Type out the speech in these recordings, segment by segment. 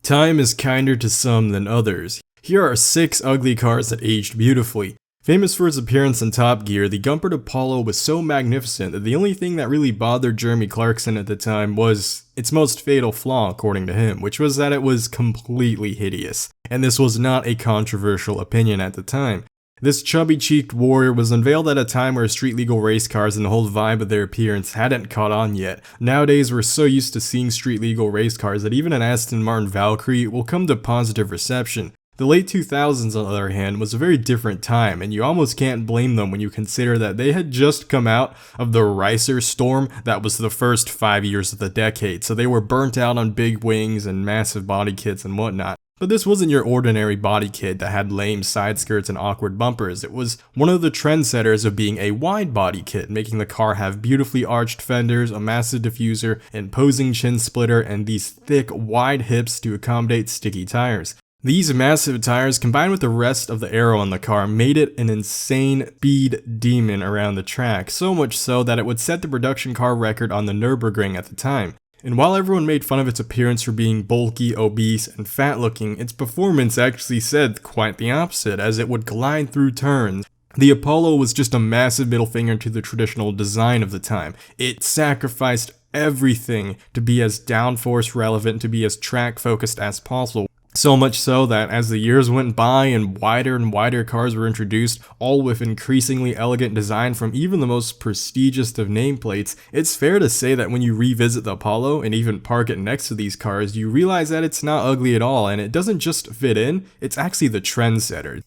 Time is kinder to some than others. Here are 6 ugly cars that aged beautifully. Famous for its appearance in Top Gear, the Gumpert Apollo was so magnificent that the only thing that really bothered Jeremy Clarkson at the time was its most fatal flaw, according to him, which was that it was completely hideous. And this was not a controversial opinion at the time. This chubby-cheeked warrior was unveiled at a time where street-legal race cars and the whole vibe of their appearance hadn't caught on yet. Nowadays, we're so used to seeing street-legal race cars that even an Aston Martin Valkyrie will come to positive reception. The late 2000s, on the other hand, was a very different time, and you almost can't blame them when you consider that they had just come out of the Ricer storm that was the first 5 years of the decade, so they were burnt out on big wings and massive body kits and whatnot. But this wasn't your ordinary body kit that had lame side skirts and awkward bumpers. It was one of the trendsetters of being a wide body kit, making the car have beautifully arched fenders, a massive diffuser, imposing chin splitter, and these thick, wide hips to accommodate sticky tires. These massive tires, combined with the rest of the aero on the car, made it an insane speed demon around the track, so much so that it would set the production car record on the Nürburgring at the time. And while everyone made fun of its appearance for being bulky, obese, and fat-looking, its performance actually said quite the opposite, as it would glide through turns. The Apollo was just a massive middle finger to the traditional design of the time. It sacrificed everything to be as downforce relevant, to be as track-focused as possible. So much so that as the years went by and wider cars were introduced, all with increasingly elegant design from even the most prestigious of nameplates, it's fair to say that when you revisit the Apollo and even park it next to these cars, you realize that it's not ugly at all, and it doesn't just fit in, it's actually the trendsetter.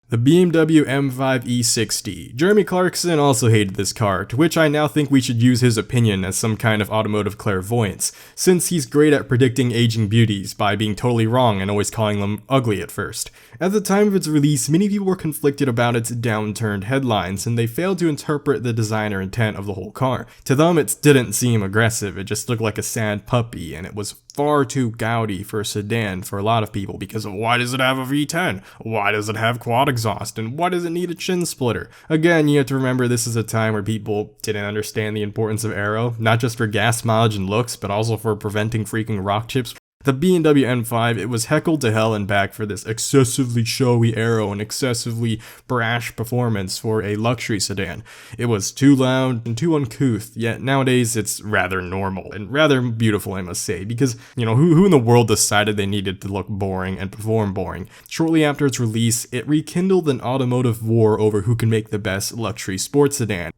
The BMW M5 E60. Jeremy Clarkson also hated this car, to which I now think we should use his opinion as some kind of automotive clairvoyance, since he's great at predicting aging beauties by being totally wrong and always calling them ugly at first. At the time of its release, many people were conflicted about its downturned headlines, and they failed to interpret the designer intent of the whole car. To them, it didn't seem aggressive, it just looked like a sad puppy, and it was far too gaudy for a sedan for a lot of people because of why does it have a V10? Why does it have quad exhaust? And why does it need a chin splitter? Again, you have to remember this is a time where people didn't understand the importance of aero, not just for gas mileage and looks, but also for preventing freaking rock chips. The BMW M5, it was heckled to hell and back for this excessively showy aero and excessively brash performance for a luxury sedan. It was too loud and too uncouth, yet nowadays it's rather normal and rather beautiful, I must say, because, who in the world decided they needed to look boring and perform boring? Shortly after its release, it rekindled an automotive war over who can make the best luxury sports sedan.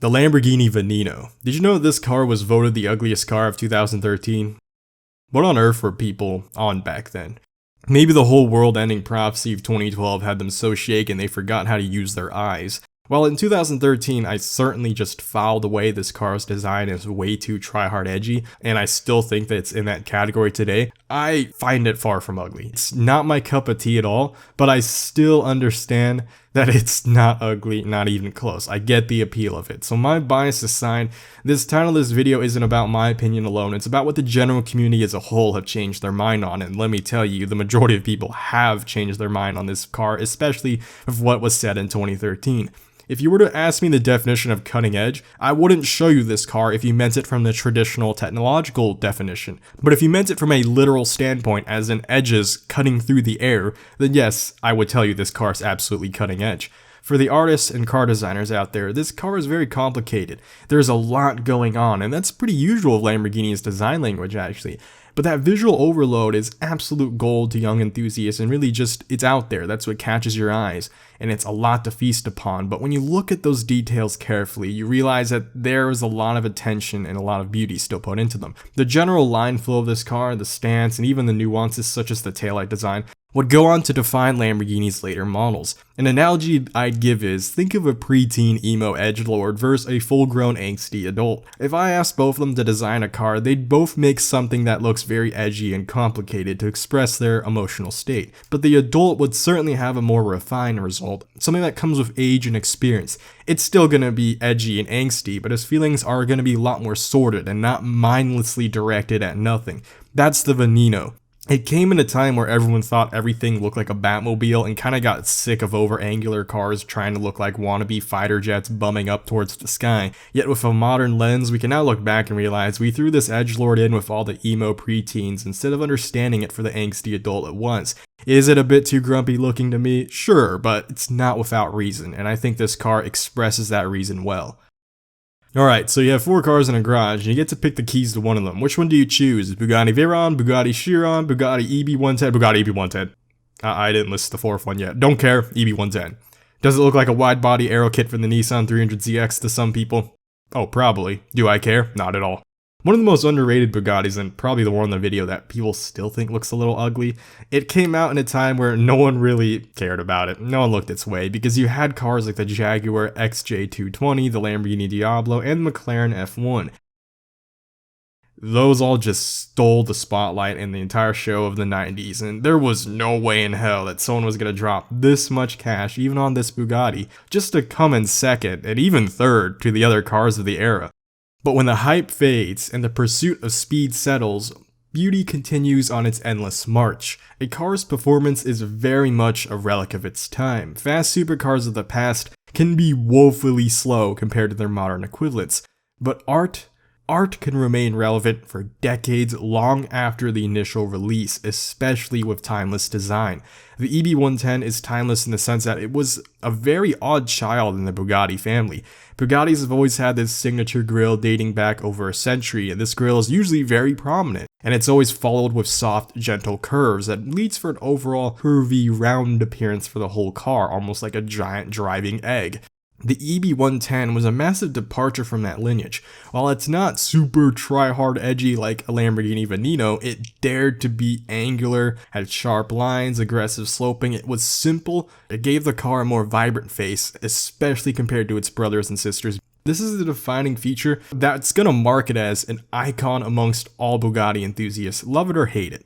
The Lamborghini Veneno. Did you know that this car was voted the ugliest car of 2013? What on earth were people on back then? Maybe the whole world-ending prophecy of 2012 had them so shaken they forgot how to use their eyes. While in 2013, I certainly just filed away this car's design as way too try-hard edgy, and I still think that it's in that category today, I find it far from ugly. It's not my cup of tea at all, but I still understand that it's not ugly, not even close. I get the appeal of it. So my bias aside, this title of this video isn't about my opinion alone, it's about what the general community as a whole have changed their mind on, and let me tell you, the majority of people have changed their mind on this car, especially of what was said in 2013. If you were to ask me the definition of cutting edge, I wouldn't show you this car if you meant it from the traditional technological definition. But if you meant it from a literal standpoint, as in edges cutting through the air, then yes, I would tell you this car is absolutely cutting edge. For the artists and car designers out there, this car is very complicated. There's a lot going on, and that's pretty usual of Lamborghini's design language actually. But that visual overload is absolute gold to young enthusiasts, and really just, it's out there, that's what catches your eyes, and it's a lot to feast upon. But when you look at those details carefully, you realize that there is a lot of attention and a lot of beauty still put into them. The general line flow of this car, the stance, and even the nuances such as the taillight design would go on to define Lamborghini's later models. An analogy I'd give is, think of a preteen emo edgelord versus a full-grown angsty adult. If I asked both of them to design a car, they'd both make something that looks very edgy and complicated to express their emotional state. But the adult would certainly have a more refined result, something that comes with age and experience. It's still gonna be edgy and angsty, but his feelings are gonna be a lot more sorted and not mindlessly directed at nothing. That's the Veneno. It came in a time where everyone thought everything looked like a Batmobile and kind of got sick of over-angular cars trying to look like wannabe fighter jets bumming up towards the sky. Yet with a modern lens, we can now look back and realize we threw this edgelord in with all the emo preteens instead of understanding it for the angsty adult it was. Is it a bit too grumpy looking to me? Sure, but it's not without reason, and I think this car expresses that reason well. Alright, so you have 4 cars in a garage, and you get to pick the keys to one of them. Which one do you choose? Bugatti Veyron, Bugatti Chiron, Bugatti EB110, Bugatti EB110. I didn't list the 4th one yet. Don't care, EB110. Does it look like a wide-body aero kit from the Nissan 300ZX to some people? Oh, probably. Do I care? Not at all. One of the most underrated Bugattis, and probably the one in the video that people still think looks a little ugly, it came out in a time where no one really cared about it. No one looked its way, because you had cars like the Jaguar XJ220, the Lamborghini Diablo, and the McLaren F1. Those all just stole the spotlight in the entire show of the 90s, and there was no way in hell that someone was going to drop this much cash, even on this Bugatti, just to come in second, and even third, to the other cars of the era. But when the hype fades and the pursuit of speed settles, beauty continues on its endless march. A car's performance is very much a relic of its time. Fast supercars of the past can be woefully slow compared to their modern equivalents, but art can remain relevant for decades long after the initial release, especially with timeless design. The EB110 is timeless in the sense that it was a very odd child in the Bugatti family. Bugattis have always had this signature grille dating back over a century, and this grille is usually very prominent, and it's always followed with soft, gentle curves that leads for an overall curvy, round appearance for the whole car, almost like a giant driving egg. The EB110 was a massive departure from that lineage. While it's not super try-hard edgy like a Lamborghini Veneno, it dared to be angular, had sharp lines, aggressive sloping. It was simple. It gave the car a more vibrant face, especially compared to its brothers and sisters. This is the defining feature that's gonna mark it as an icon amongst all Bugatti enthusiasts, love it or hate it.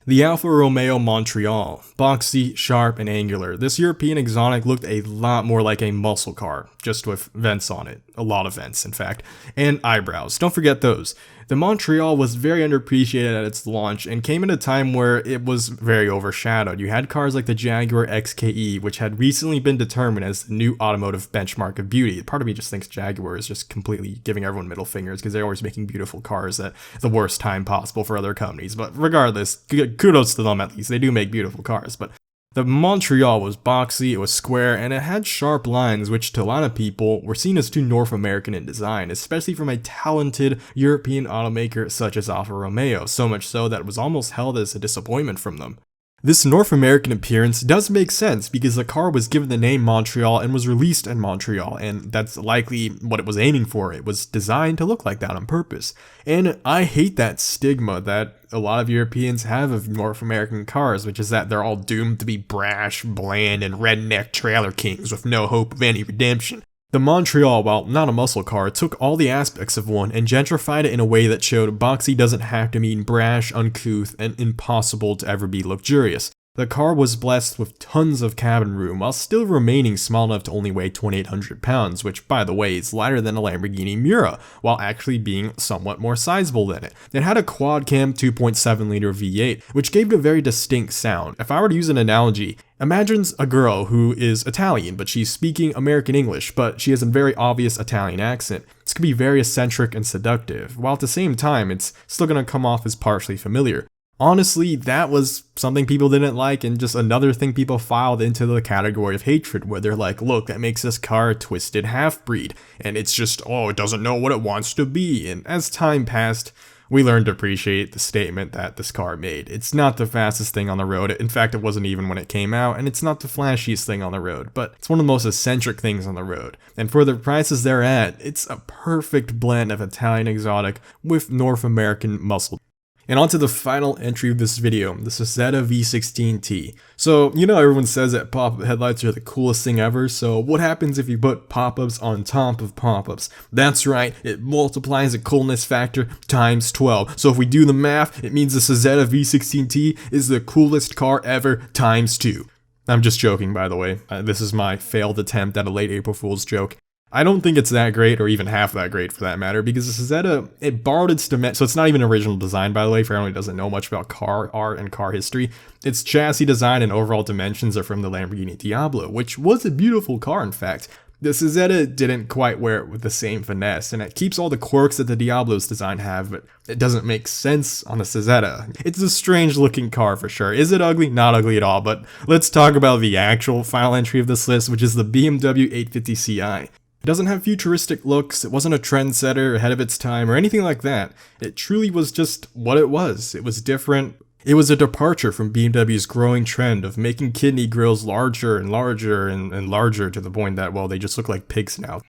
The Alfa Romeo Montreal, boxy, sharp, and angular. This European exotic looked a lot more like a muscle car, just with vents on it, a lot of vents in fact, and eyebrows, don't forget those. The Montreal was very underappreciated at its launch and came at a time where it was very overshadowed. You had cars like the Jaguar XKE, which had recently been determined as the new automotive benchmark of beauty. Part of me just thinks Jaguar is just completely giving everyone middle fingers because they're always making beautiful cars at the worst time possible for other companies. But regardless, kudos to them at least. They do make beautiful cars. But the Montreal was boxy, it was square, and it had sharp lines which to a lot of people were seen as too North American in design, especially from a talented European automaker such as Alfa Romeo, so much so that it was almost held as a disappointment from them. This North American appearance does make sense because the car was given the name Montreal and was released in Montreal, and that's likely what it was aiming for. It was designed to look like that on purpose. And I hate that stigma that a lot of Europeans have of North American cars, which is that they're all doomed to be brash, bland, and redneck trailer kings with no hope of any redemption. The Montreal, while not a muscle car, took all the aspects of one and gentrified it in a way that showed boxy doesn't have to mean brash, uncouth, and impossible to ever be luxurious. The car was blessed with tons of cabin room while still remaining small enough to only weigh 2,800 pounds, which by the way is lighter than a Lamborghini Miura, while actually being somewhat more sizable than it. It had a quad cam 2.7 liter V8, which gave it a very distinct sound. If I were to use an analogy, imagine a girl who is Italian, but she's speaking American English, but she has a very obvious Italian accent. This could be very eccentric and seductive, while at the same time it's still going to come off as partially familiar. Honestly, that was something people didn't like and just another thing people filed into the category of hatred where they're like, look, that makes this car a twisted half-breed, and it's just, oh, it doesn't know what it wants to be. And as time passed, we learned to appreciate the statement that this car made. It's not the fastest thing on the road. In fact, it wasn't even when it came out, and it's not the flashiest thing on the road, but it's one of the most eccentric things on the road. And for the prices they're at, it's a perfect blend of Italian exotic with North American muscle. And on to the final entry of this video, the Cizeta V16T. So, you know everyone says that pop-up headlights are the coolest thing ever, so what happens if you put pop-ups on top of pop-ups? That's right, it multiplies the coolness factor times 12. So if we do the math, it means the Cizeta V16T is the coolest car ever times 2. I'm just joking, by the way. This is my failed attempt at a late April Fool's joke. I don't think it's that great, or even half that great for that matter, because the Cizeta, it borrowed its dimension. So it's not even original design, by the way, for anyone who doesn't know much about car art and car history. Its chassis design and overall dimensions are from the Lamborghini Diablo, which was a beautiful car, in fact. The Cizeta didn't quite wear it with the same finesse, and it keeps all the quirks that the Diablo's design have, but it doesn't make sense on the Cizeta. It's a strange looking car for sure. Is it ugly? Not ugly at all, but let's talk about the actual final entry of this list, which is the BMW 850 Ci. It doesn't have futuristic looks, it wasn't a trendsetter ahead of its time or anything like that. It truly was just what it was. It was different. It was a departure from BMW's growing trend of making kidney grills larger and larger and larger to the point that, well, they just look like pigs now.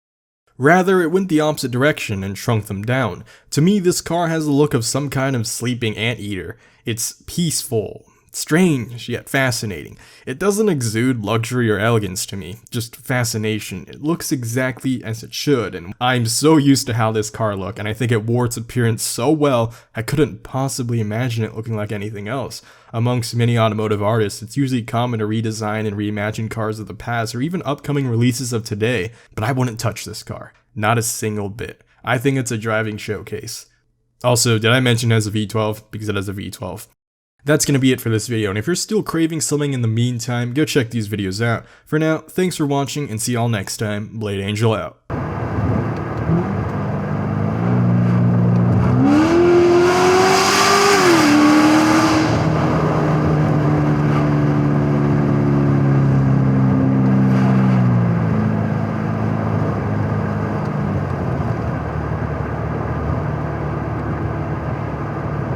Rather, it went the opposite direction and shrunk them down. To me, this car has the look of some kind of sleeping anteater. It's peaceful, strange, yet fascinating. It doesn't exude luxury or elegance to me, just fascination. It looks exactly as it should, and I'm so used to how this car looked, and I think it wore its appearance so well, I couldn't possibly imagine it looking like anything else. Amongst many automotive artists, it's usually common to redesign and reimagine cars of the past, or even upcoming releases of today, but I wouldn't touch this car. Not a single bit. I think it's a driving showcase. Also, did I mention it has a V12? Because it has a V12. That's going to be it for this video, and if you're still craving something in the meantime, go check these videos out. For now, thanks for watching, and see y'all next time. Blade Angel out.